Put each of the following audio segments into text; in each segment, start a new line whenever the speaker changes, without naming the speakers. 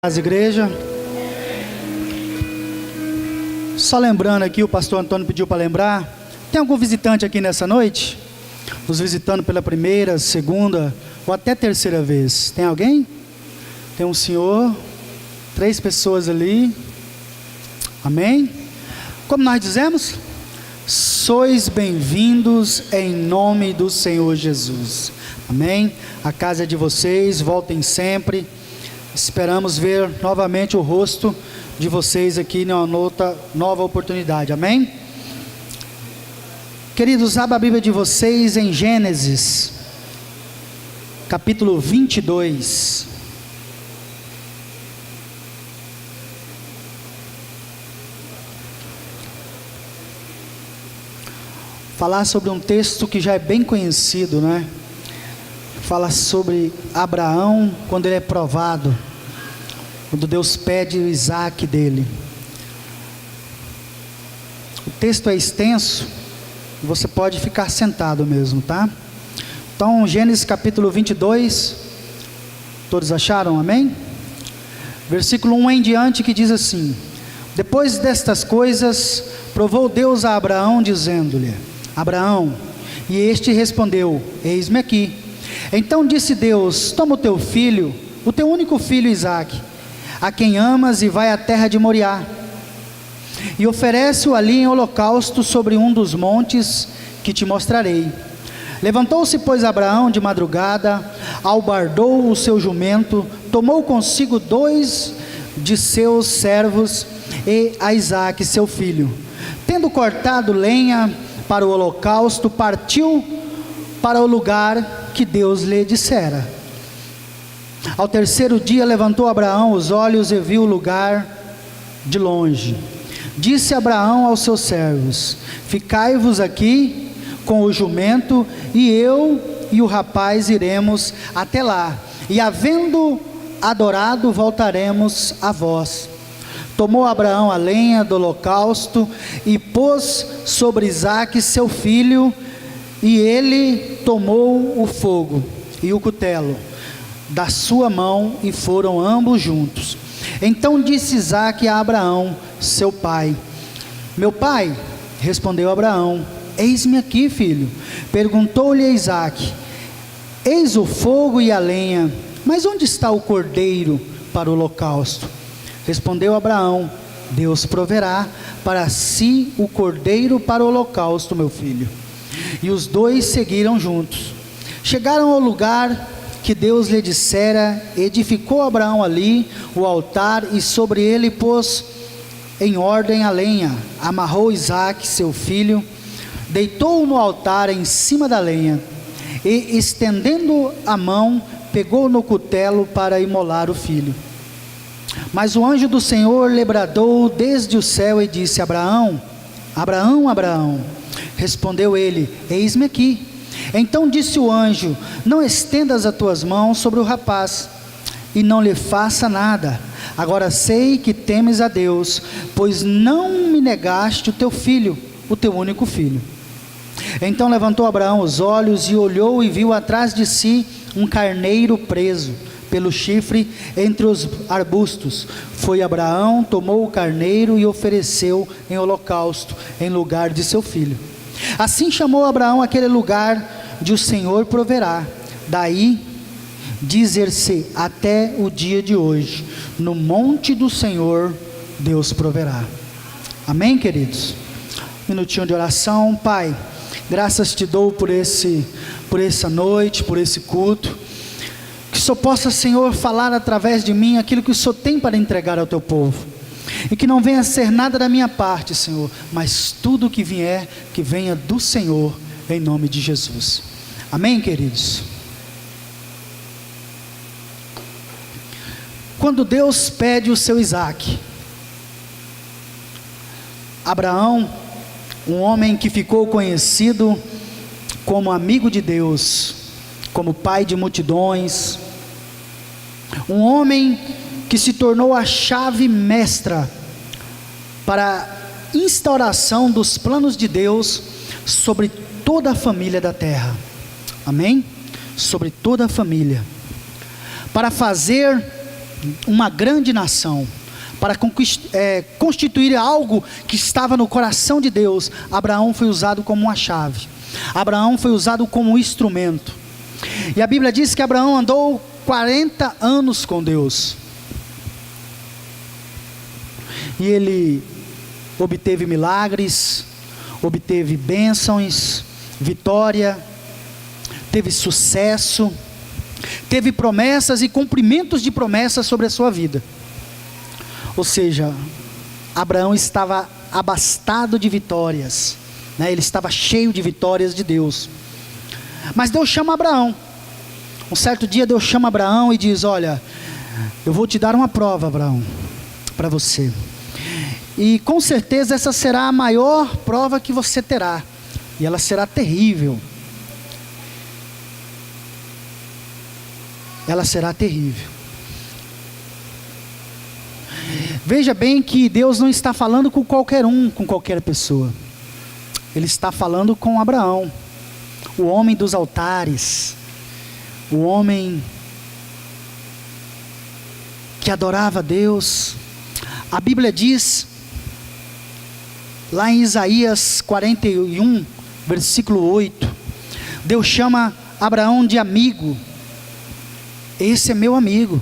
As igreja. Só lembrando aqui, o pastor Antônio pediu para lembrar. Tem algum visitante aqui nessa noite? Nos visitando pela primeira, segunda ou até terceira vez. Tem alguém? Tem um senhor, 3 pessoas ali. Amém? Como nós dizemos? Sois bem-vindos em nome do Senhor Jesus. Amém? A casa é de vocês, voltem sempre. Esperamos ver novamente o rosto de vocês aqui numa outra nova oportunidade, amém? Queridos, abra a Bíblia de vocês em Gênesis, capítulo 22. Falar sobre um texto que já é bem conhecido, né? Fala sobre Abraão quando ele é provado, quando Deus pede o Isaac dele. O texto é extenso, você pode ficar sentado mesmo, tá? Então, Gênesis capítulo 22, todos acharam, amém? Versículo 1 em diante, que diz assim: Depois destas coisas, provou Deus a Abraão, dizendo-lhe: Abraão, e este respondeu: Eis-me aqui. Então disse Deus: Toma o teu filho, o teu único filho Isaque, a quem amas, e vai à terra de Moriá, e oferece-o ali em holocausto sobre um dos montes que te mostrarei. Levantou-se, pois, Abraão de madrugada, albardou o seu jumento, tomou consigo 2 de seus servos e a Isaque seu filho. Tendo cortado lenha para o holocausto, partiu para o lugar que Deus lhe dissera. Ao terceiro dia levantou Abraão os olhos e viu o lugar de longe. Disse Abraão aos seus servos: Ficai-vos aqui com o jumento, e eu e o rapaz iremos até lá, e havendo adorado, voltaremos a vós. Tomou Abraão a lenha do holocausto e pôs sobre Isaque seu filho, e ele tomou o fogo e o cutelo da sua mão, e foram ambos juntos. Então disse Isaque a Abraão, seu pai: Meu pai? Respondeu Abraão: Eis-me aqui, filho. Perguntou-lhe Isaque: Eis o fogo e a lenha, mas onde está o cordeiro para o holocausto? Respondeu Abraão: Deus proverá para si o cordeiro para o holocausto, meu filho. E os 2 seguiram juntos. Chegaram ao lugar que Deus lhe dissera. Edificou Abraão ali o altar, e sobre ele pôs em ordem a lenha. Amarrou Isaque seu filho, deitou-o no altar em cima da lenha, e estendendo a mão, pegou no cutelo para imolar o filho. Mas o anjo do Senhor lhe bradou desde o céu e disse: Abraão, Abraão, Abraão. Respondeu ele: Eis-me aqui. Então disse o anjo: Não estendas as tuas mãos sobre o rapaz, e não lhe faça nada. Agora sei que temes a Deus, pois não me negaste o teu filho, o teu único filho. Então levantou Abraão os olhos e olhou, e viu atrás de si um carneiro preso pelo chifre entre os arbustos. Foi Abraão, tomou o carneiro e ofereceu em holocausto em lugar de seu filho. Assim chamou Abraão aquele lugar de: O Senhor proverá. Daí dizer-se até o dia de hoje: No monte do Senhor Deus proverá. Amém, queridos? Minutinho de oração. Pai, graças te dou por essa noite, por esse culto. Que o Senhor possa, Senhor, falar através de mim aquilo que o Senhor tem para entregar ao teu povo. E que não venha a ser nada da minha parte, Senhor, mas tudo que vier, que venha do Senhor, em nome de Jesus. Amém, queridos? Quando Deus pede o seu Isaque, Abraão, um homem que ficou conhecido como amigo de Deus, como pai de multidões, um homem que se tornou a chave mestra para a instauração dos planos de Deus sobre toda a família da terra. Amém? Sobre toda a família, para fazer uma grande nação, para constituir algo que estava no coração de Deus, Abraão foi usado como uma chave. Abraão foi usado como um instrumento. E a Bíblia diz que Abraão andou 40 anos com Deus. E ele obteve milagres, obteve bênçãos, vitória, teve sucesso, teve promessas e cumprimentos de promessas sobre a sua vida. Ou seja, Abraão estava abastado de vitórias, né? Ele estava cheio de vitórias de Deus. Mas Deus chama Abraão. Um certo dia Deus chama Abraão e diz: olha, eu vou te dar uma prova, Abraão, para você. E com certeza essa será a maior prova que você terá. E ela será terrível. Ela será terrível. Veja bem que Deus não está falando com qualquer um, com qualquer pessoa. Ele está falando com Abraão, o homem dos altares, o homem que adorava a Deus. A Bíblia diz, lá em Isaías 41, versículo 8, Deus chama Abraão de amigo. Esse é meu amigo.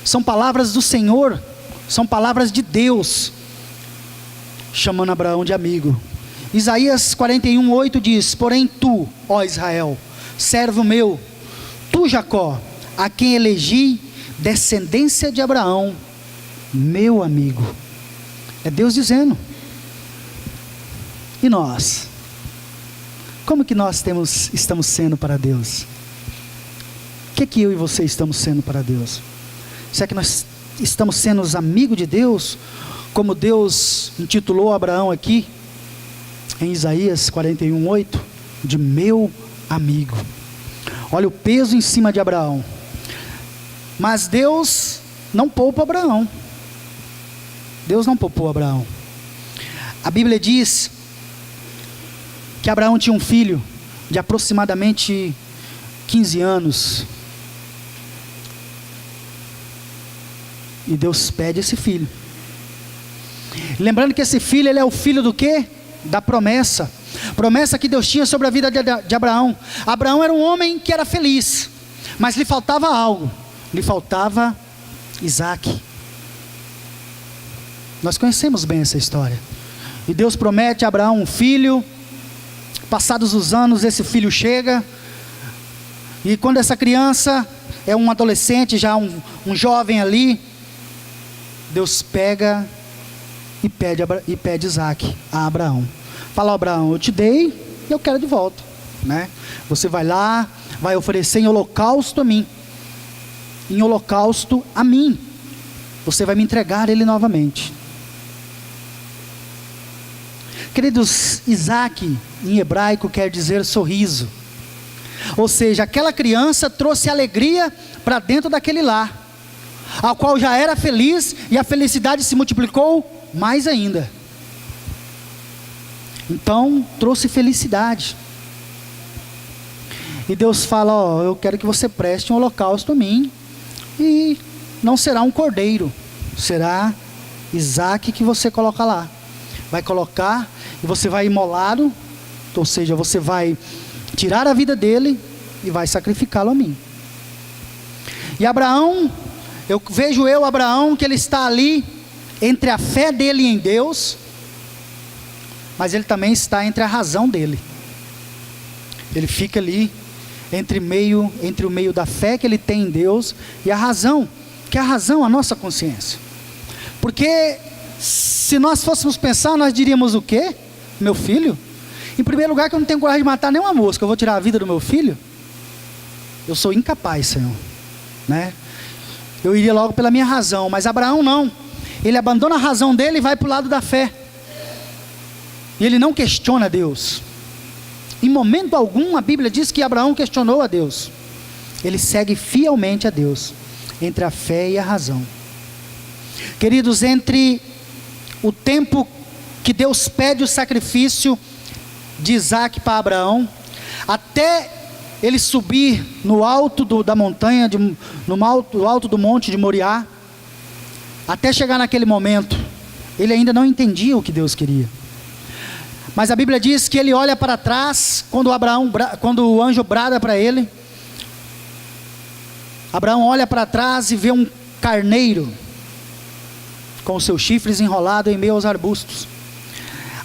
São palavras do Senhor, são palavras de Deus, chamando Abraão de amigo. Isaías 41, 8 diz: porém tu, ó Israel, servo meu, tu Jacó, a quem elegi descendência de Abraão, meu amigo. É Deus dizendo. E nós? Como que nós estamos sendo para Deus? O que eu e você estamos sendo para Deus? Será que nós estamos sendo os amigos de Deus, como Deus intitulou Abraão aqui, em Isaías 41, 8, de meu amigo? Olha o peso em cima de Abraão. Mas Deus não poupa Abraão. Deus não poupou Abraão. A Bíblia diz que Abraão tinha um filho de aproximadamente 15 anos. E Deus pede esse filho. Lembrando que esse filho, ele é o filho do quê? Da promessa. Promessa que Deus tinha sobre a vida de Abraão. Abraão era um homem que era feliz, mas lhe faltava algo. Lhe faltava Isaac. Nós conhecemos bem essa história. E Deus promete a Abraão um filho. Passados os anos, esse filho chega. E quando essa criança é um adolescente, já um jovem ali, Deus pega e pede Isaac a Abraão. Fala: Abraão, eu te dei e eu quero de volta, né? Você vai lá, vai oferecer em holocausto a mim. Em holocausto a mim. Você vai me entregar ele novamente. Queridos, Isaac em hebraico quer dizer sorriso. Ou seja, aquela criança trouxe alegria para dentro daquele lar, ao qual já era feliz, e a felicidade se multiplicou mais ainda. Então trouxe felicidade. E Deus fala: ó, eu quero que você preste um holocausto a mim. E não será um cordeiro, será Isaac que você coloca lá. Vai colocar e você vai imolá-lo. Ou seja, você vai tirar a vida dele e vai sacrificá-lo a mim. E Abraão, eu vejo Abraão, que ele está ali entre a fé dele em Deus, mas ele também está entre a razão dele. Ele fica ali entre o meio da fé que ele tem em Deus e a razão, que é a razão, a nossa consciência. Porque se nós fôssemos pensar, nós diríamos o quê? Meu filho? Em primeiro lugar, que eu não tenho coragem de matar nenhuma mosca, eu vou tirar a vida do meu filho? Eu sou incapaz, Senhor, né? Eu iria logo pela minha razão. Mas Abraão não. Ele abandona a razão dele e vai para o lado da fé. E ele não questiona Deus. Em momento algum a Bíblia diz que Abraão questionou a Deus. Ele segue fielmente a Deus, entre a fé e a razão. Queridos, entre o tempo que Deus pede o sacrifício de Isaac para Abraão, até ele subir no alto da montanha, no alto do monte de Moriá, Até chegar naquele momento, ele ainda não entendia o que Deus queria. Mas a Bíblia diz que ele olha para trás, quando o anjo brada para ele, Abraão olha para trás e vê um carneiro, com os seus chifres enrolados em meio aos arbustos.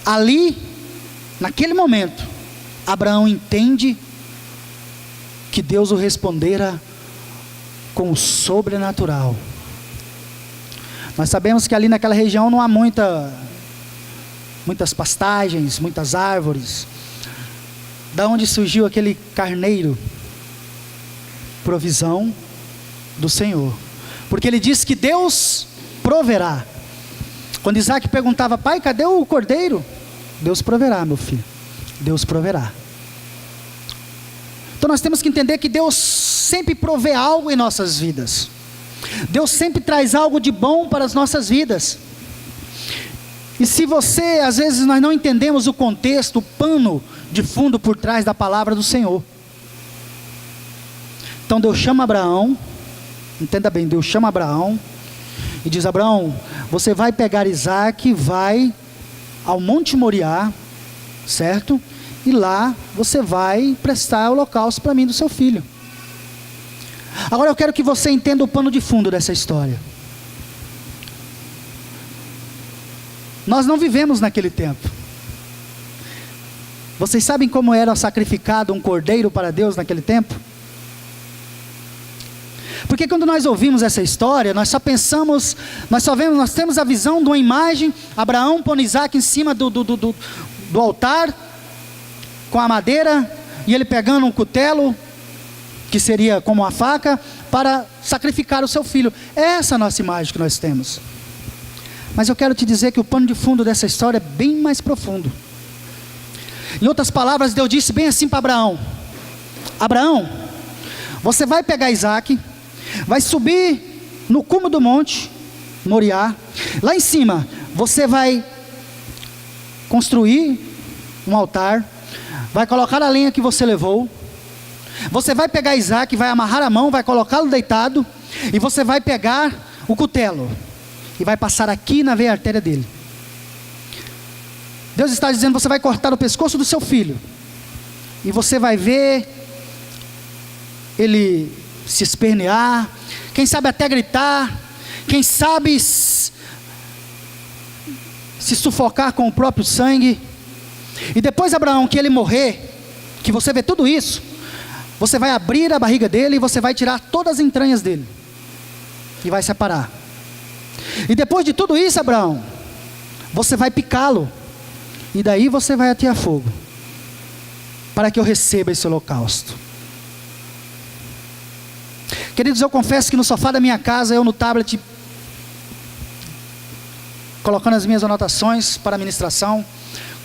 Ali, naquele momento, Abraão entende que Deus o respondera com o sobrenatural. Nós sabemos que ali naquela região não há muitas pastagens, muitas árvores. Da onde surgiu aquele carneiro? Provisão do Senhor. Porque ele disse que Deus proverá. Quando Isaac perguntava: pai, cadê o cordeiro? Deus proverá, meu filho. Deus proverá. Então nós temos que entender que Deus sempre provê algo em nossas vidas. Deus sempre traz algo de bom para as nossas vidas. E se você, às vezes nós não entendemos o contexto, o pano de fundo por trás da palavra do Senhor. Então Deus chama Abraão, entenda bem, Deus chama Abraão e diz: Abraão, você vai pegar Isaac, vai ao Monte Moriá, certo? E lá você vai prestar holocausto para mim do seu filho. Agora eu quero que você entenda o pano de fundo dessa história. Nós não vivemos naquele tempo. Vocês sabem como era sacrificado um cordeiro para Deus naquele tempo? Porque quando nós ouvimos essa história, nós temos a visão de uma imagem, Abraão pondo Isaac em cima do altar, com a madeira, e ele pegando um cutelo, que seria como uma faca, para sacrificar o seu filho. Essa é a nossa imagem que nós temos. Mas eu quero te dizer que o pano de fundo dessa história é bem mais profundo. Em outras palavras, Deus disse bem assim para Abraão: Abraão, você vai pegar Isaac, vai subir no cume do monte Moriá, lá em cima você vai construir um altar, vai colocar a lenha que você levou, você vai pegar Isaac, vai amarrar a mão, vai colocá-lo deitado, e você vai pegar o cutelo e vai passar aqui na veia artéria dele. Deus está dizendo: você vai cortar o pescoço do seu filho, e você vai ver ele se espernear, quem sabe até gritar, quem sabe se sufocar com o próprio sangue. E depois, Abraão, que ele morrer, que você vê tudo isso, você vai abrir a barriga dele e você vai tirar todas as entranhas dele e vai separar. E depois de tudo isso, Abraão, você vai picá-lo, e daí você vai atear fogo, para que eu receba esse holocausto. Queridos, eu confesso que no sofá da minha casa, eu no tablet, colocando as minhas anotações para a ministração,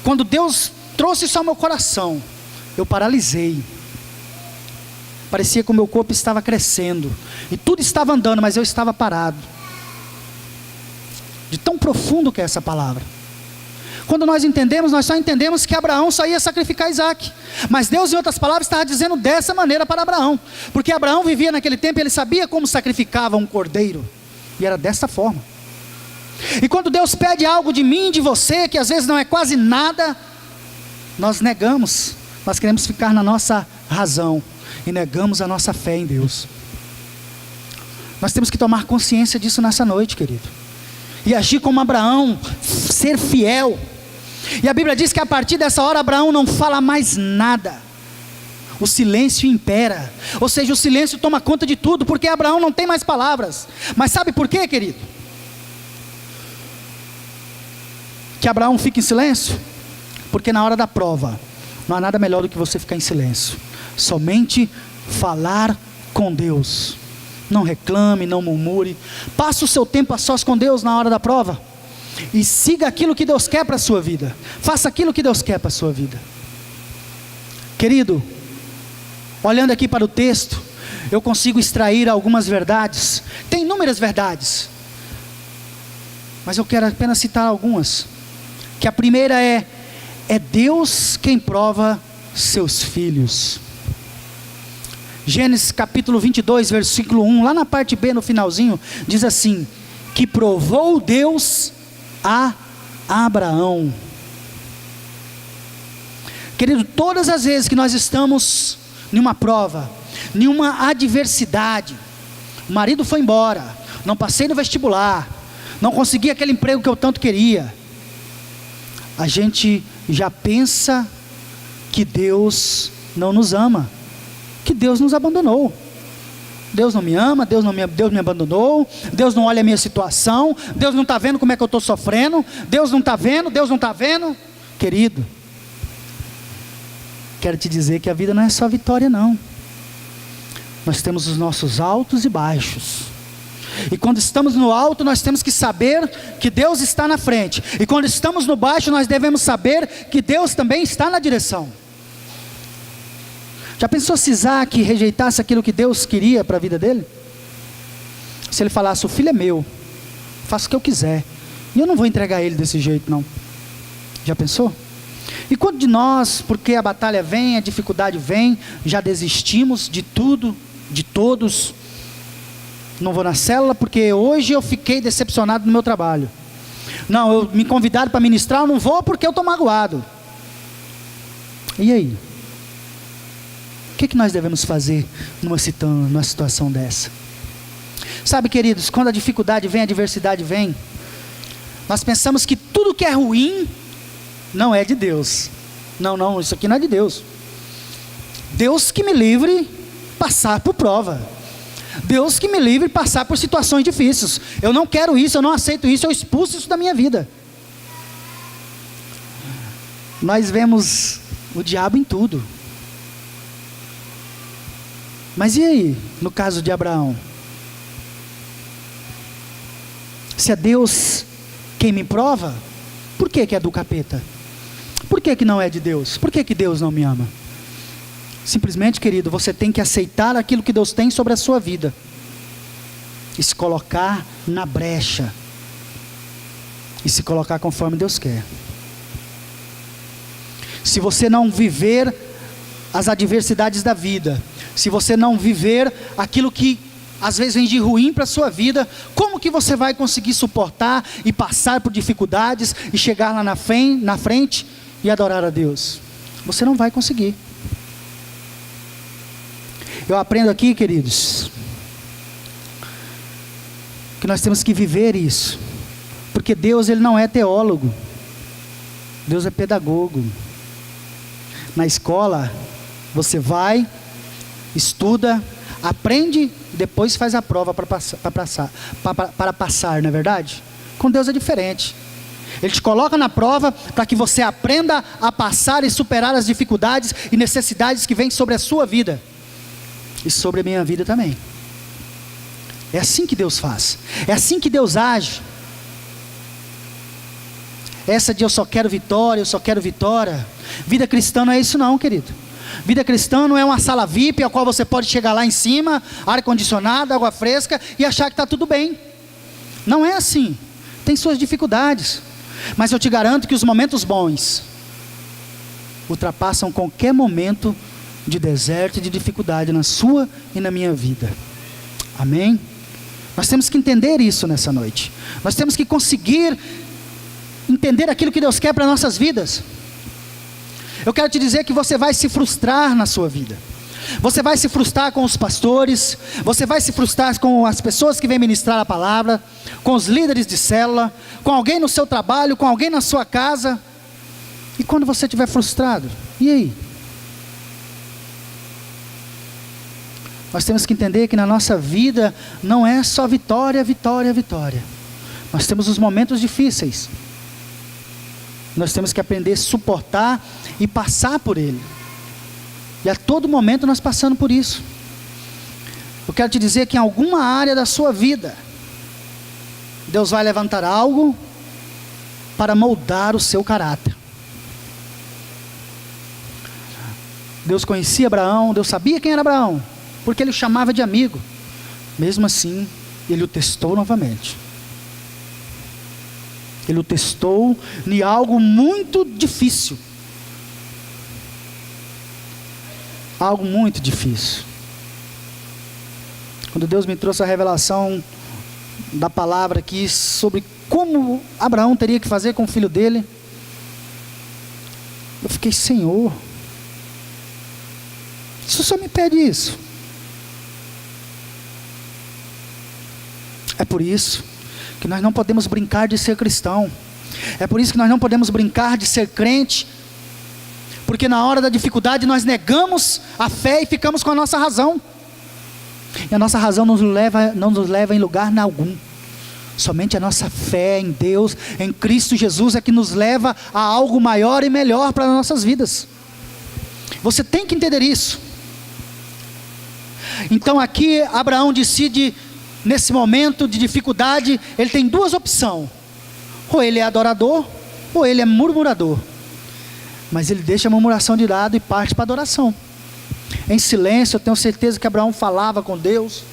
quando Deus trouxe isso ao meu coração, eu paralisei. Parecia que o meu corpo estava crescendo, e tudo estava andando, mas eu estava parado. De tão profundo que é essa palavra. Quando nós entendemos, nós só entendemos que Abraão só ia sacrificar Isaac. Mas Deus, em outras palavras, estava dizendo dessa maneira para Abraão. Porque Abraão vivia naquele tempo e ele sabia como sacrificava um cordeiro. E era dessa forma. E quando Deus pede algo de mim, de você, que às vezes não é quase nada, nós negamos. Nós queremos ficar na nossa razão e negamos a nossa fé em Deus. Nós temos que tomar consciência disso nessa noite, querido. E agir como Abraão, ser fiel. E a Bíblia diz que a partir dessa hora Abraão não fala mais nada. O silêncio impera. Ou seja, o silêncio toma conta de tudo, porque Abraão não tem mais palavras. Mas sabe por quê, querido? Que Abraão fica em silêncio? Porque na hora da prova, não há nada melhor do que você ficar em silêncio. Somente falar com Deus. Não reclame, não murmure. Passe o seu tempo a sós com Deus na hora da prova. E siga aquilo que Deus quer para a sua vida. Faça aquilo que Deus quer para a sua vida. Querido, olhando aqui para o texto, eu consigo extrair algumas verdades. Tem inúmeras verdades, mas eu quero apenas citar algumas. Que a primeira é Deus quem prova seus filhos. Gênesis capítulo 22, versículo 1, lá na parte B, no finalzinho, diz assim: que provou Deus a Abraão. Querido, todas as vezes que nós estamos em uma prova, em uma adversidade, o marido foi embora, não passei no vestibular, não consegui aquele emprego que eu tanto queria, a gente já pensa que Deus não nos ama, que Deus nos abandonou. Deus não me ama, Deus me abandonou, Deus não olha a minha situação, Deus não está vendo como é que eu estou sofrendo, Deus não está vendo. Querido, quero te dizer que a vida não é só vitória não. Nós temos os nossos altos e baixos. E quando estamos no alto, nós temos que saber que Deus está na frente. E quando estamos no baixo, nós devemos saber que Deus também está na direção. Já pensou se Isaac rejeitasse aquilo que Deus queria para a vida dele? Se ele falasse, o filho é meu, faço o que eu quiser, e eu não vou entregar ele desse jeito não. Já pensou? E quando de nós, porque a batalha vem, a dificuldade vem, já desistimos de tudo, de todos. Não vou na célula porque hoje eu fiquei decepcionado no meu trabalho. Não, me convidaram para ministrar, eu não vou porque eu estou magoado. E aí? O que nós devemos fazer numa situação dessa? Sabe, queridos, quando a dificuldade vem, a adversidade vem, nós pensamos que tudo que é ruim não é de Deus. Não, isso aqui não é de Deus. Deus que me livre passar por prova. Deus que me livre passar por situações difíceis. Eu não quero isso, eu não aceito isso, eu expulso isso da minha vida. Nós vemos o diabo em tudo. Mas e aí, no caso de Abraão? Se é Deus quem me prova, por que é do capeta? Por que não é de Deus? Por que Deus não me ama? Simplesmente, querido, você tem que aceitar aquilo que Deus tem sobre a sua vida e se colocar na brecha e se colocar conforme Deus quer. Se você não viver as adversidades da vida, se você não viver aquilo que às vezes vem de ruim para a sua vida, como que você vai conseguir suportar e passar por dificuldades e chegar lá na frente e adorar a Deus? Você não vai conseguir. Eu aprendo aqui, queridos, que nós temos que viver isso, porque Deus, Ele não é teólogo, Deus é pedagogo. Na escola, você vai, estuda, aprende, depois faz a prova para passar, não é verdade? Com Deus é diferente. Ele te coloca na prova para que você aprenda a passar e superar as dificuldades e necessidades que vêm sobre a sua vida e sobre a minha vida também. É assim que Deus faz, é assim que Deus age. Essa de eu só quero vitória, vida cristã não é isso não, querido. Vida cristã não é uma sala VIP a qual você pode chegar lá em cima, ar-condicionado, água fresca e achar que está tudo bem. Não é assim, tem suas dificuldades, mas eu te garanto que os momentos bons ultrapassam qualquer momento de deserto e de dificuldade na sua e na minha vida. Amém? Nós temos que entender isso nessa noite. Nós temos que conseguir entender aquilo que Deus quer para nossas vidas. Eu quero te dizer que você vai se frustrar na sua vida. Você vai se frustrar com os pastores, você vai se frustrar com as pessoas que vêm ministrar a palavra, com os líderes de célula, com alguém no seu trabalho, com alguém na sua casa. E quando você estiver frustrado, e aí? Nós temos que entender que na nossa vida não é só vitória. Nós temos os momentos difíceis. Nós temos que aprender a suportar e passar por ele. E a todo momento nós passamos por isso. Eu quero te dizer que em alguma área da sua vida, Deus vai levantar algo para moldar o seu caráter. Deus conhecia Abraão, Deus sabia quem era Abraão, porque ele o chamava de amigo. Mesmo assim, ele o testou novamente. Ele o testou em algo muito difícil. Algo muito difícil. Quando Deus me trouxe a revelação da palavra aqui sobre como Abraão teria que fazer com o filho dele. Eu fiquei, Senhor, se o Senhor me pede isso. É por isso que nós não podemos brincar de ser cristão. É por isso que nós não podemos brincar de ser crente, porque na hora da dificuldade nós negamos a fé e ficamos com a nossa razão. E a nossa razão não nos leva em lugar algum. Somente a nossa fé em Deus, em Cristo Jesus, é que nos leva a algo maior e melhor para as nossas vidas. Você tem que entender isso. Então aqui Abraão decide, nesse momento de dificuldade, ele tem duas opções: ou ele é adorador, ou ele é murmurador. Mas ele deixa a murmuração de lado e parte para a adoração. Em silêncio, eu tenho certeza que Abraão falava com Deus,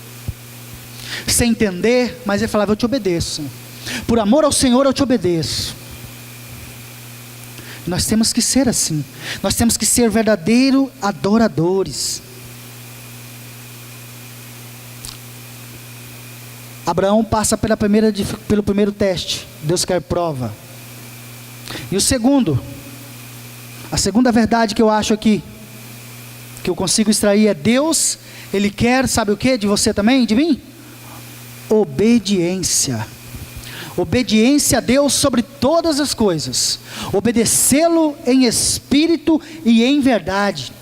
sem entender, mas ele falava: eu te obedeço, Senhor. Por amor ao Senhor eu te obedeço. Nós temos que ser assim. Nós temos que ser verdadeiros adoradores. Abraão passa pelo primeiro teste. Deus quer prova. E a segunda verdade que eu acho aqui, que eu consigo extrair, é Deus, Ele quer, sabe o que? De você também, de mim? Obediência. Obediência a Deus sobre todas as coisas. Obedecê-lo em espírito e em verdade.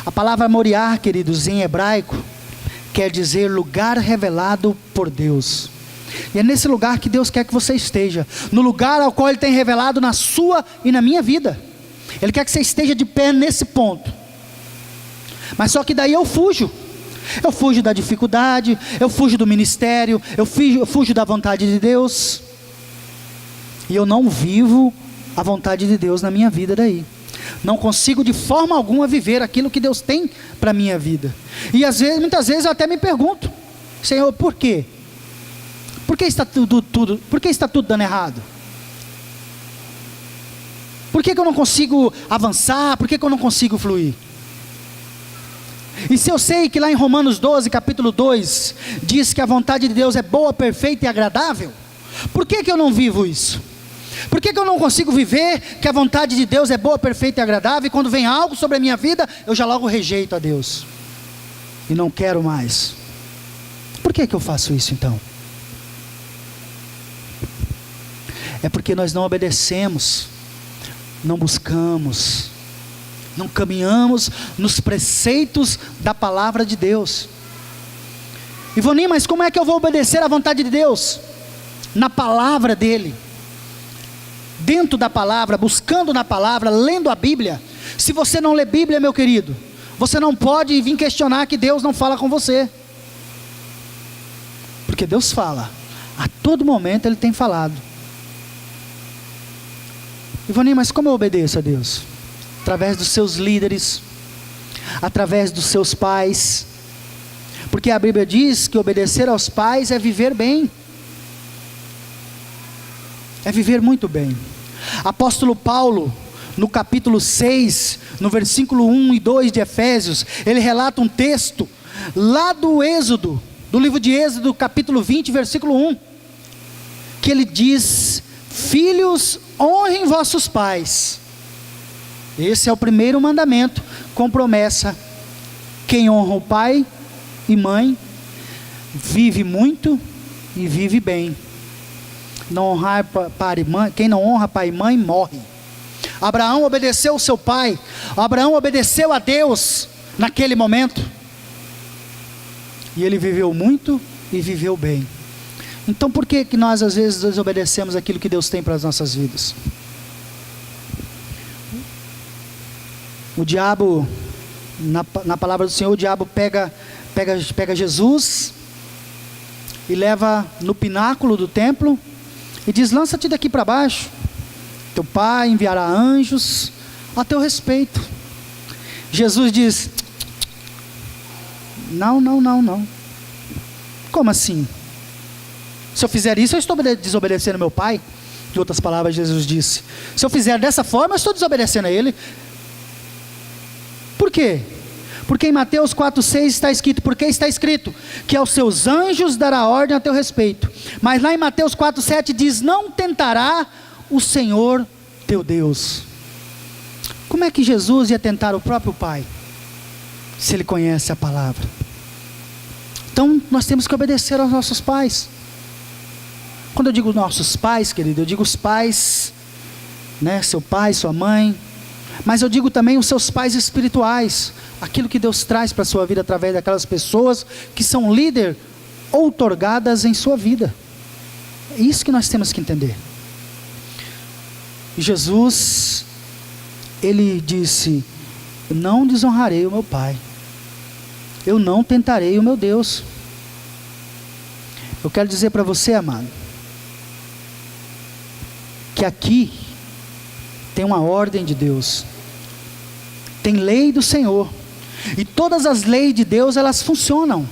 A palavra moriar, queridos, em hebraico, quer dizer lugar revelado por Deus. E é nesse lugar que Deus quer que você esteja, no lugar ao qual Ele tem revelado na sua e na minha vida. Ele quer que você esteja de pé nesse ponto. Mas só que daí eu fujo da dificuldade, eu fujo do ministério, eu fujo da vontade de Deus, e eu não vivo a vontade de Deus na minha vida daí. Não consigo de forma alguma viver aquilo que Deus tem para a minha vida. E muitas vezes eu até me pergunto: Senhor, por quê? Por que está tudo dando errado? Por que eu não consigo avançar? Por que eu não consigo fluir? E se eu sei que lá em Romanos 12, capítulo 2, diz que a vontade de Deus é boa, perfeita e agradável, por que eu não vivo isso? Por que eu não consigo viver que a vontade de Deus é boa, perfeita e agradável, e quando vem algo sobre a minha vida, eu já logo rejeito a Deus e não quero mais? Por que eu faço isso então? É porque nós não obedecemos, não buscamos, não caminhamos nos preceitos da palavra de Deus. Ivoninho, mas como é que eu vou obedecer à vontade de Deus? Na palavra dEle, dentro da palavra, buscando na palavra, lendo a Bíblia. Se você não lê Bíblia, meu querido, você não pode vir questionar que Deus não fala com você, porque Deus fala, a todo momento Ele tem falado. Ivoninho, mas como eu obedeço a Deus? Através dos seus líderes, através dos seus pais, porque a Bíblia diz que obedecer aos pais é viver bem, é viver muito bem. Apóstolo Paulo, no capítulo 6, no versículo 1 e 2 de Efésios, ele relata um texto lá do Êxodo, do livro de Êxodo, capítulo 20, versículo 1, que ele diz: filhos, honrem vossos pais. Esse é o primeiro mandamento, com promessa. Quem honra o pai e mãe, vive muito e vive bem. Não honrar pai e mãe, quem não honra pai e mãe, morre. Abraão obedeceu o seu pai, Abraão obedeceu a Deus naquele momento, e ele viveu muito e viveu bem. Então por que nós às vezes desobedecemos aquilo que Deus tem para as nossas vidas? O diabo, na palavra do Senhor, o diabo pega Jesus e leva no pináculo do templo e diz: lança-te daqui para baixo, teu pai enviará anjos a teu respeito. Jesus diz: não. Como assim? Se eu fizer isso, eu estou desobedecendo meu pai. De outras palavras, Jesus disse: se eu fizer dessa forma, eu estou desobedecendo a Ele. Por quê? Porque em Mateus 4,6 está escrito, porque está escrito, que aos seus anjos dará ordem a teu respeito. Mas lá em Mateus 4,7 diz, não tentará o Senhor teu Deus. Como é que Jesus ia tentar o próprio Pai, se Ele conhece a palavra? Então nós temos que obedecer aos nossos pais. Quando eu digo nossos pais, querido, eu digo os pais, né, seu pai, sua mãe, mas eu digo também os seus pais espirituais, aquilo que Deus traz para a sua vida através daquelas pessoas que são líder outorgadas em sua vida. É isso que nós temos que entender. Jesus, Ele disse, não desonrarei o meu Pai, eu não tentarei o meu Deus. Eu quero dizer para você, amado, que aqui tem uma ordem de Deus, tem lei do Senhor, e todas as leis de Deus, elas funcionam,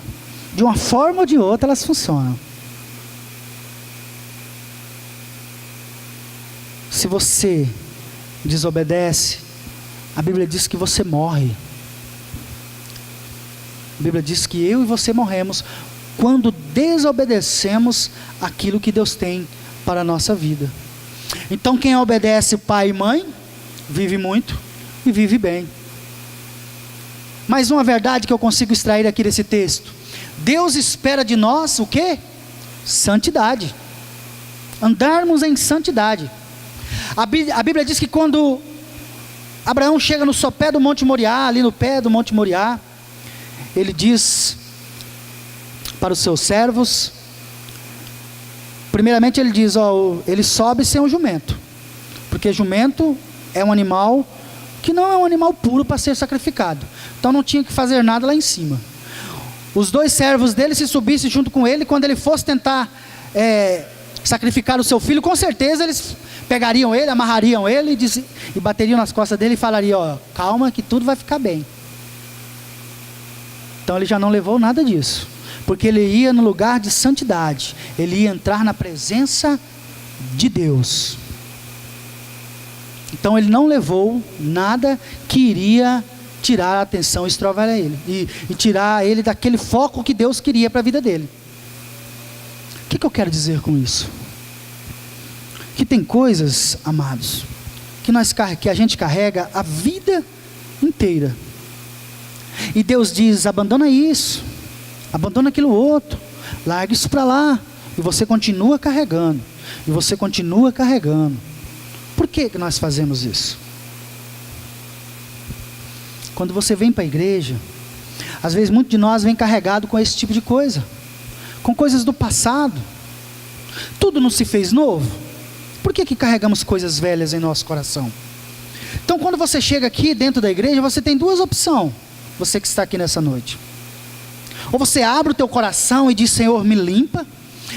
de uma forma ou de outra elas funcionam. Se você desobedece, a Bíblia diz que você morre. A Bíblia diz que eu e você morremos quando desobedecemos aquilo que Deus tem para a nossa vida. Então quem obedece pai e mãe, vive muito e vive bem. Mais uma verdade que eu consigo extrair aqui desse texto: Deus espera de nós o quê? Santidade. Andarmos em santidade. A Bíblia diz que quando Abraão chega no sopé do Monte Moriá, ali no pé do Monte Moriá, ele diz para os seus servos, primeiramente ele diz, ele sobe sem o jumento, porque jumento é um animal que não é um animal puro para ser sacrificado, então não tinha que fazer nada lá em cima. Os dois servos dele se subissem junto com ele, quando ele fosse tentar sacrificar o seu filho, com certeza eles pegariam ele, amarrariam ele e bateriam nas costas dele e falariam, calma que tudo vai ficar bem. Então ele já não levou nada disso, porque ele ia no lugar de santidade, ele ia entrar na presença de Deus. Então ele não levou nada que iria tirar a atenção e estrovar ele, e tirar ele daquele foco que Deus queria para a vida dele. O que eu quero dizer com isso? Que tem coisas, amados, que a gente carrega a vida inteira, e Deus diz, abandona isso, abandona aquilo outro, larga isso para lá, e você continua carregando, e você continua carregando. Por que nós fazemos isso? Quando você vem para a igreja, às vezes muitos de nós vem carregado com esse tipo de coisa, com coisas do passado. Tudo não se fez novo? Por que carregamos coisas velhas em nosso coração? Então quando você chega aqui dentro da igreja, você tem duas opções, você que está aqui nessa noite. Ou você abre o teu coração e diz, Senhor, me limpa,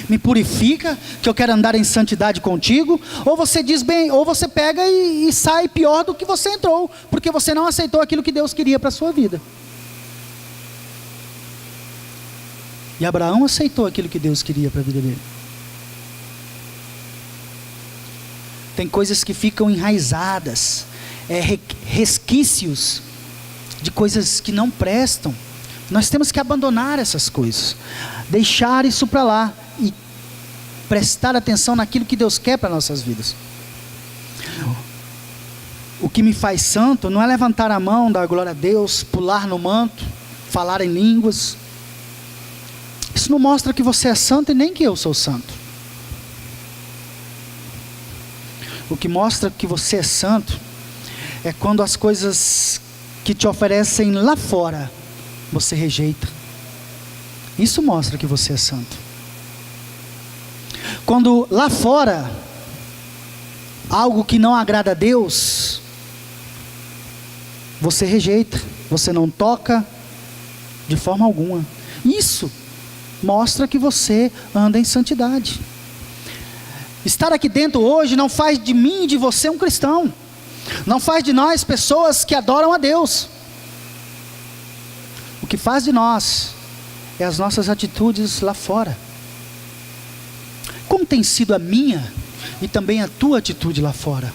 me purifica, que eu quero andar em santidade contigo. Ou você diz bem, ou você pega e sai pior do que você entrou, porque você não aceitou aquilo que Deus queria para a sua vida. E Abraão aceitou aquilo que Deus queria para a vida dele. Tem coisas que ficam enraizadas, resquícios de coisas que não prestam. Nós temos que abandonar essas coisas, deixar isso para lá e prestar atenção naquilo que Deus quer para nossas vidas. O que me faz santo não é levantar a mão, dar glória a Deus, pular no manto, falar em línguas. Isso não mostra que você é santo e nem que eu sou santo. O que mostra que você é santo é quando as coisas que te oferecem lá fora, você rejeita. Isso mostra que você é santo. Quando lá fora, algo que não agrada a Deus, você rejeita, você não toca de forma alguma. Isso mostra que você anda em santidade. Estar aqui dentro hoje não faz de mim e de você um cristão, não faz de nós pessoas que adoram a Deus. O que faz de nós é as nossas atitudes lá fora. Como tem sido a minha e também a tua atitude lá fora?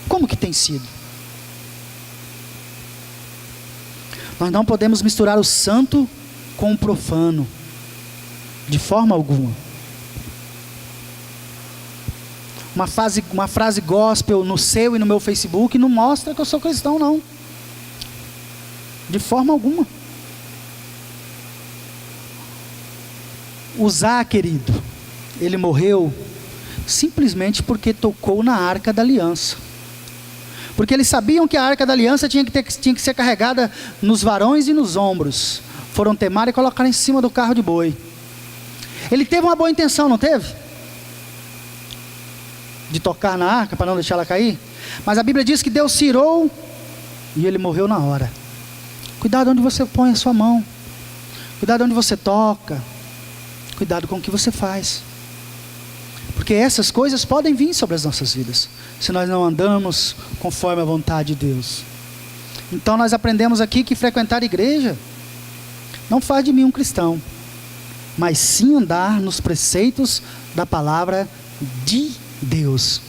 Como que tem sido? Nós não podemos misturar o santo com o profano, de forma alguma. Uma frase gospel no seu e no meu Facebook não mostra que eu sou cristão, não. De forma alguma. Uzá, querido, ele morreu simplesmente porque tocou na arca da aliança. Porque eles sabiam que a arca da aliança tinha que ser carregada nos varões e nos ombros. Foram temar e colocaram em cima do carro de boi. Ele teve uma boa intenção, não teve? De tocar na arca para não deixar ela cair. Mas a Bíblia diz que Deus se irou e ele morreu na hora. Cuidado onde você põe a sua mão. Cuidado onde você toca. Cuidado com o que você faz. Porque essas coisas podem vir sobre as nossas vidas, se nós não andamos conforme a vontade de Deus. Então nós aprendemos aqui que frequentar a igreja não faz de mim um cristão, mas sim andar nos preceitos da palavra de Deus.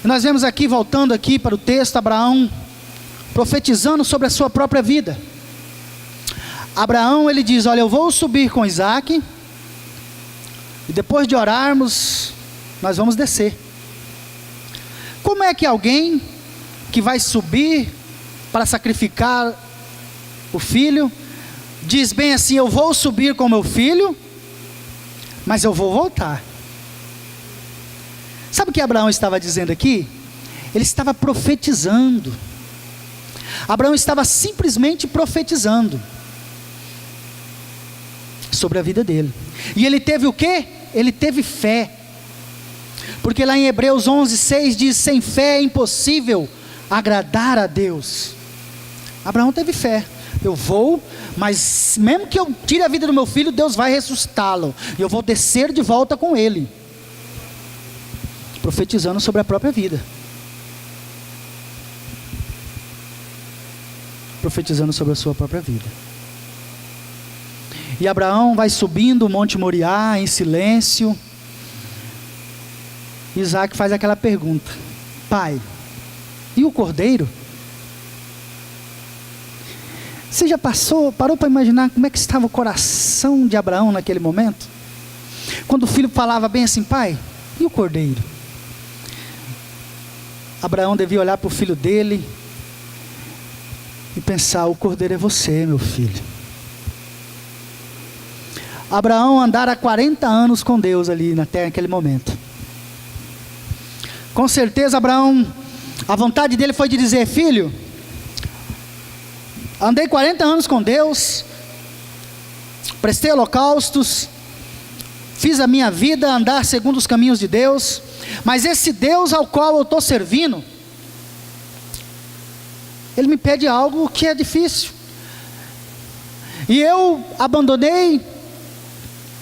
E nós vemos aqui, voltando aqui para o texto, Abraão profetizando sobre a sua própria vida. Abraão, ele diz: olha, eu vou subir com Isaac, e depois de orarmos, nós vamos descer. Como é que alguém que vai subir para sacrificar o filho, diz bem assim: eu vou subir com meu filho, mas eu vou voltar? Sabe o que Abraão estava dizendo aqui? Ele estava profetizando. Abraão estava simplesmente profetizando sobre a vida dele. E ele teve o quê? Ele teve fé. Porque lá em Hebreus 11:6 diz: sem fé é impossível agradar a Deus. Abraão teve fé. Eu vou, mas mesmo que eu tire a vida do meu filho, Deus vai ressuscitá-lo, e eu vou descer de volta com ele. Profetizando sobre a própria vida. Profetizando sobre a sua própria vida. E Abraão vai subindo o Monte Moriá em silêncio. Isaac faz aquela pergunta: pai, e o cordeiro? Você já parou para imaginar como é que estava o coração de Abraão naquele momento? Quando o filho falava bem assim: pai, e o cordeiro? Abraão devia olhar para o filho dele e pensar: o cordeiro é você, meu filho. Abraão andara 40 anos com Deus ali até naquele momento. Com certeza Abraão, a vontade dele foi de dizer: filho, andei 40 anos com Deus, prestei holocaustos, fiz a minha vida andar segundo os caminhos de Deus, mas esse Deus ao qual eu estou servindo, Ele me pede algo que é difícil, e eu abandonei,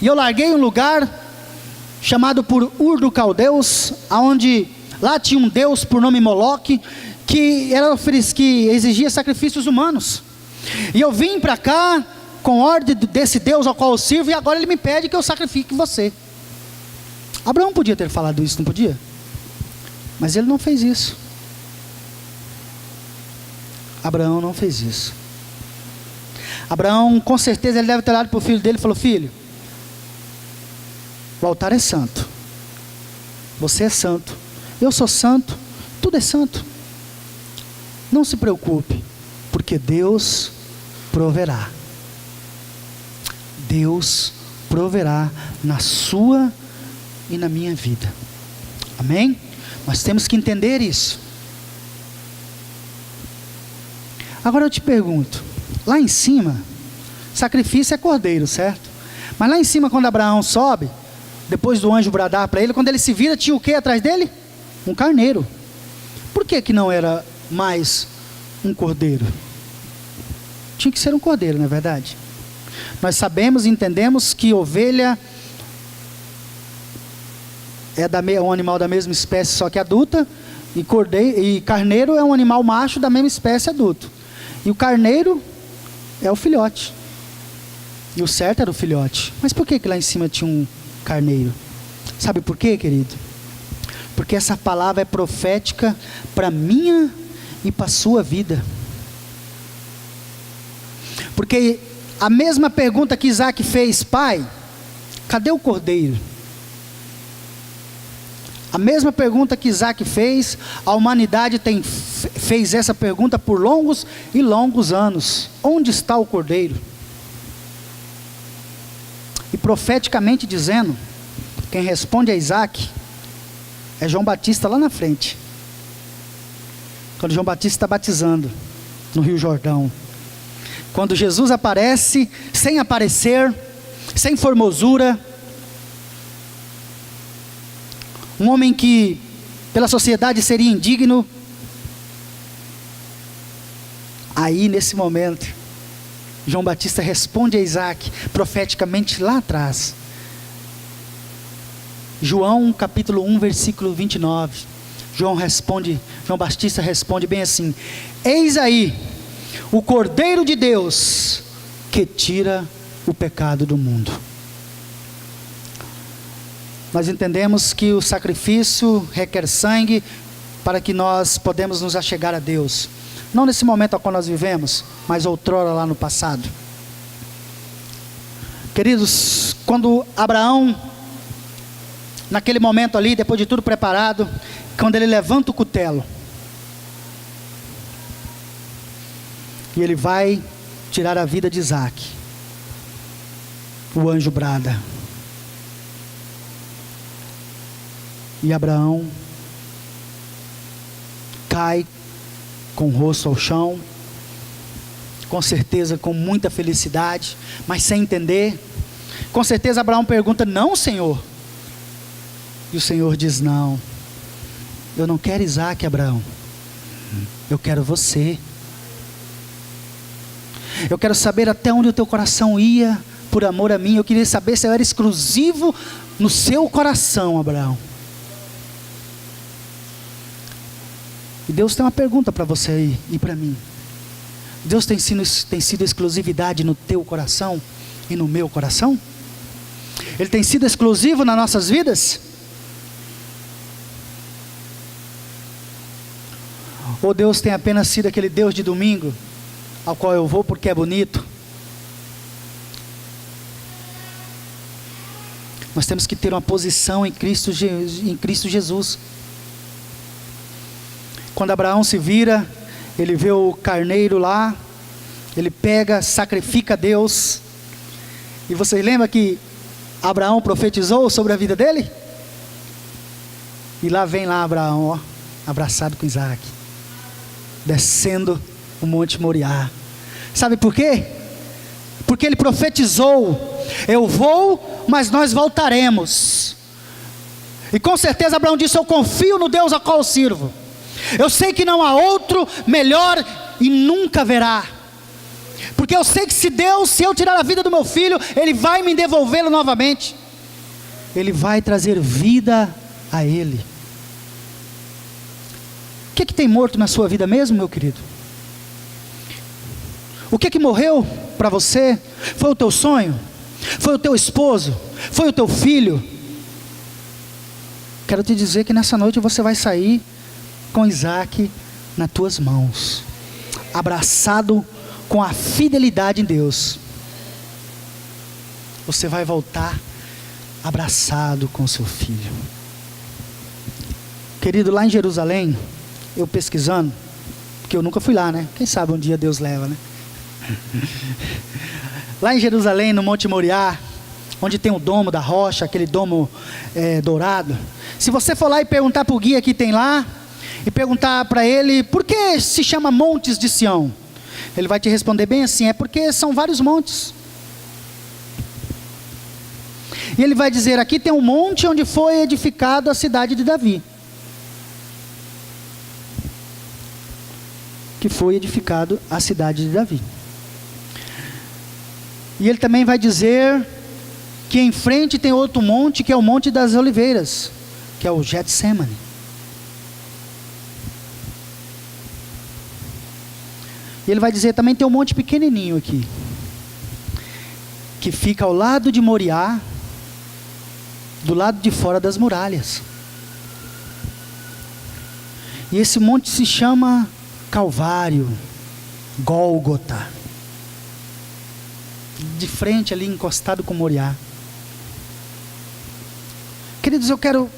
e eu larguei um lugar chamado por Ur dos Caldeus, onde lá tinha um deus por nome Moloque, que exigia sacrifícios humanos, e eu vim para cá com ordem desse Deus ao qual eu sirvo, e agora ele me pede que eu sacrifique você. Abraão podia ter falado isso, não podia? Mas ele não fez isso. Abraão não fez isso. Abraão, com certeza, ele deve ter olhado para o filho dele e falou: filho, o altar é santo, você é santo, eu sou santo, tudo é santo. Não se preocupe, porque Deus proverá. Deus proverá na sua e na minha vida. Amém? Nós temos que entender isso. Agora eu te pergunto, lá em cima, sacrifício é cordeiro, certo? Mas lá em cima, quando Abraão sobe, depois do anjo bradar para ele, quando ele se vira, tinha o que atrás dele? Um carneiro. Por que não era mais um cordeiro? Tinha que ser um cordeiro, não é verdade? Nós sabemos e entendemos que ovelha é um animal da mesma espécie, só que adulta, e carneiro é um animal macho da mesma espécie, adulto. E o carneiro é o filhote. E o certo era o filhote. Mas por que lá em cima tinha um carneiro? Sabe por quê, querido? Porque essa palavra é profética para minha e para a sua vida. Porque a mesma pergunta que Isaac fez: pai, cadê o cordeiro? A mesma pergunta que Isaac fez, a humanidade fez essa pergunta por longos e longos anos: onde está o cordeiro? E profeticamente dizendo, quem responde a Isaac é João Batista lá na frente, quando João Batista está batizando no Rio Jordão. Quando Jesus aparece, sem aparecer, sem formosura, um homem que pela sociedade seria indigno. Aí nesse momento, João Batista responde a Isaac, profeticamente lá atrás. João capítulo 1, versículo 29. João Batista responde bem assim: eis aí o Cordeiro de Deus, que tira o pecado do mundo. Nós entendemos que o sacrifício requer sangue para que nós podemos nos achegar a Deus. Não nesse momento ao qual nós vivemos, mas outrora lá no passado. Queridos, quando Abraão, naquele momento ali, depois de tudo preparado, quando ele levanta o cutelo, e ele vai tirar a vida de Isaac, o anjo brada. E Abraão cai com o rosto ao chão, com certeza com muita felicidade, mas sem entender. Com certeza Abraão pergunta: não, Senhor? E o Senhor diz: não, eu não quero Isaac, Abraão, eu quero você. Eu quero saber até onde o teu coração ia por amor a mim. Eu queria saber se eu era exclusivo no seu coração, Abraão. E Deus tem uma pergunta para você aí e para mim. Deus tem sido exclusividade no teu coração e no meu coração? Ele tem sido exclusivo nas nossas vidas? Ou Deus tem apenas sido aquele Deus de domingo, ao qual eu vou porque é bonito? Nós temos que ter uma posição em Cristo Jesus. Quando Abraão se vira, ele vê o carneiro lá, ele pega, sacrifica a Deus. E vocês lembram que Abraão profetizou sobre a vida dele? E lá vem Abraão, ó, abraçado com Isaac, descendo o Monte Moriá. Sabe por quê? Porque ele profetizou: eu vou, mas nós voltaremos. E com certeza Abraão disse: eu confio no Deus a qual eu sirvo. Eu sei que não há outro melhor e nunca haverá. Porque eu sei que se eu tirar a vida do meu filho, Ele vai me devolvê-lo novamente. Ele vai trazer vida a ele. O que tem morto na sua vida mesmo, meu querido? O que morreu para você? Foi o teu sonho? Foi o teu esposo? Foi o teu filho? Quero te dizer que nessa noite você vai sair com Isaac nas tuas mãos, abraçado com a fidelidade em Deus. Você vai voltar abraçado com seu filho. Querido, lá em Jerusalém, eu pesquisando, porque eu nunca fui lá, né? Quem sabe um dia Deus leva, né? Lá em Jerusalém, no Monte Moriá, onde tem o domo da rocha, aquele domo dourado. Se você for lá e perguntar para o guia que tem lá, e perguntar para ele: por que se chama Montes de Sião? Ele vai te responder bem assim: é porque são vários montes. E ele vai dizer: aqui tem um monte onde foi edificada a cidade de Davi, que foi edificado a cidade de Davi. E ele também vai dizer que em frente tem outro monte, que é o Monte das Oliveiras, que é o Getsemane. E ele vai dizer: também tem um monte pequenininho aqui, que fica ao lado de Moriá, do lado de fora das muralhas. E esse monte se chama Calvário, Gólgota. de frente ali, encostado com Moriá. Queridos, eu quero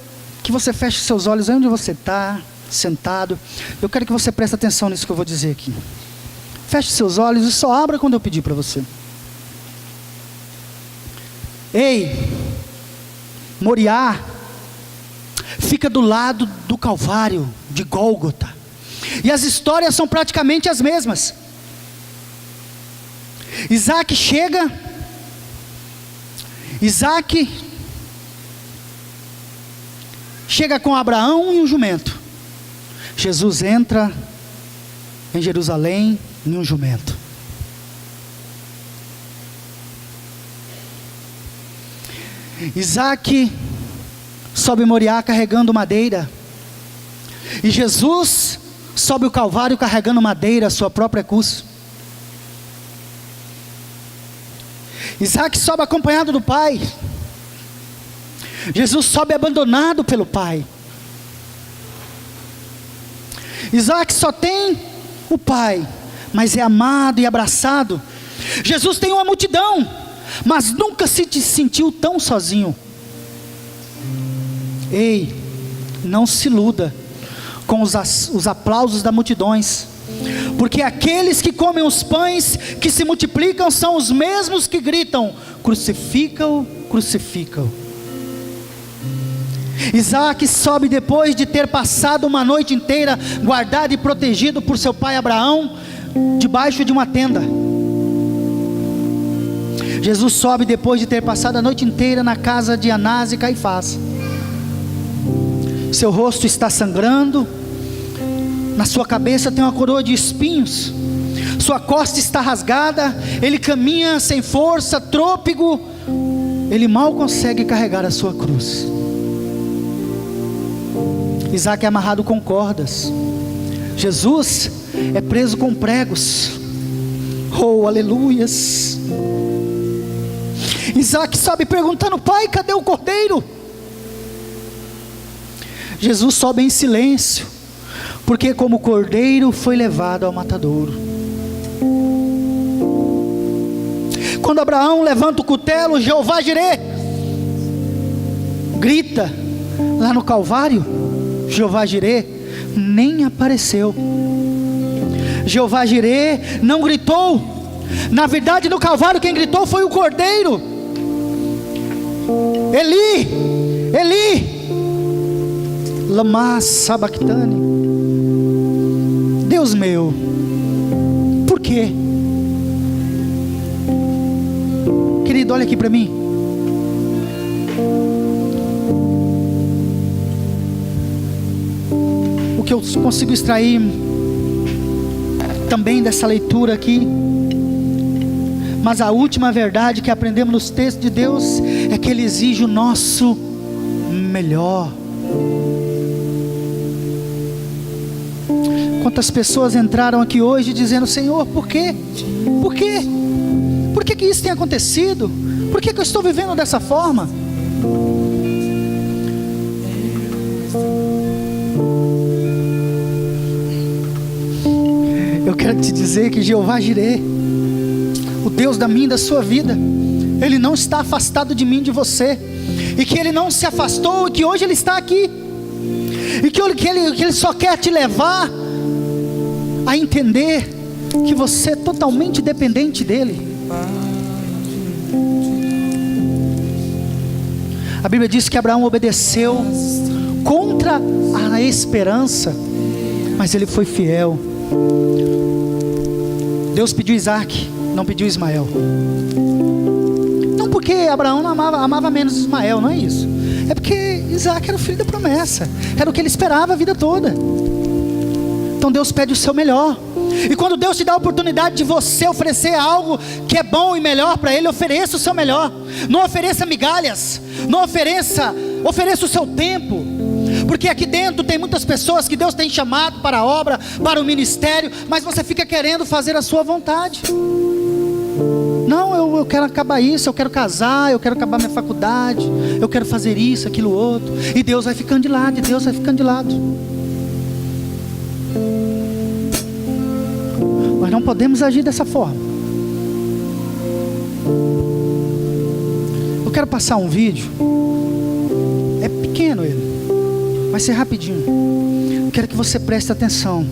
que você feche seus olhos aí onde você está, sentado. Eu quero que você preste atenção nisso que eu vou dizer aqui. Feche seus olhos e só abra quando eu pedir para você. Ei, Moriá fica do lado do Calvário, de Gólgota. E as histórias são praticamente as mesmas. Isaac chega, chega com Abraão e um jumento. Jesus entra em Jerusalém em um jumento. Isaac sobe Moriá carregando madeira. E Jesus sobe o Calvário carregando madeira, a sua própria cruz. Isaac sobe acompanhado do pai. Jesus sobe abandonado pelo pai. Isaac só tem o pai, mas é amado e abraçado. Jesus tem uma multidão, mas nunca se sentiu tão sozinho. Ei, não se iluda com os aplausos das multidões, porque aqueles que comem os pães que se multiplicam são os mesmos que gritam: crucifica-o, crucifica-o. Isaac sobe depois de ter passado uma noite inteira guardado e protegido por seu pai Abraão, debaixo de uma tenda. Jesus sobe depois de ter passado a noite inteira na casa de Anás e Caifás. Seu rosto está sangrando, na sua cabeça tem uma coroa de espinhos, sua costa está rasgada, ele caminha sem força, trôpego, ele mal consegue carregar a sua cruz. Isaac é amarrado com cordas, Jesus é preso com pregos. Oh, aleluias! Isaac sobe perguntando: pai, cadê o cordeiro? Jesus sobe em silêncio, porque como cordeiro foi levado ao matadouro. Quando Abraão levanta o cutelo, Jeová Jireh grita lá no Calvário, Jeová Jireh nem apareceu. Jeová Jireh não gritou. Na verdade, no Calvário quem gritou foi o cordeiro. Eli, Eli, lama sabachthani. Deus meu, por quê? Querido, olha aqui para mim. O que eu consigo extrair também dessa leitura aqui, mas a última verdade que aprendemos nos textos de Deus é que Ele exige o nosso melhor. Quantas pessoas entraram aqui hoje dizendo: Senhor, por quê? Por quê? Por que isso tem acontecido? Por que eu estou vivendo dessa forma? Eu quero te dizer que Jeová Jireh, o Deus da minha e da sua vida, Ele não está afastado de mim e de você, e que Ele não se afastou, e que hoje Ele está aqui, e que Ele só quer te levar a entender que você é totalmente dependente dEle. A Bíblia diz que Abraão obedeceu contra a esperança, mas ele foi fiel. Deus pediu Isaac, não pediu Ismael. Não porque Abraão não amava menos Ismael, não é isso. É porque Isaac era o filho da promessa, era o que ele esperava a vida toda. Então Deus pede o seu melhor. E quando Deus te dá a oportunidade de você oferecer algo que é bom e melhor para Ele, ofereça o seu melhor. Não ofereça migalhas, não ofereça o seu tempo. Porque aqui dentro tem muitas pessoas que Deus tem chamado para a obra, para o ministério, mas você fica querendo fazer a sua vontade. Não, eu quero acabar isso, eu quero casar, eu quero acabar minha faculdade, eu quero fazer isso, aquilo, outro. E Deus vai ficando de lado, e Deus vai ficando de lado. Nós não podemos agir dessa forma. quero passar um vídeo, é pequeno ele, vai ser rapidinho. Eu quero que você preste atenção.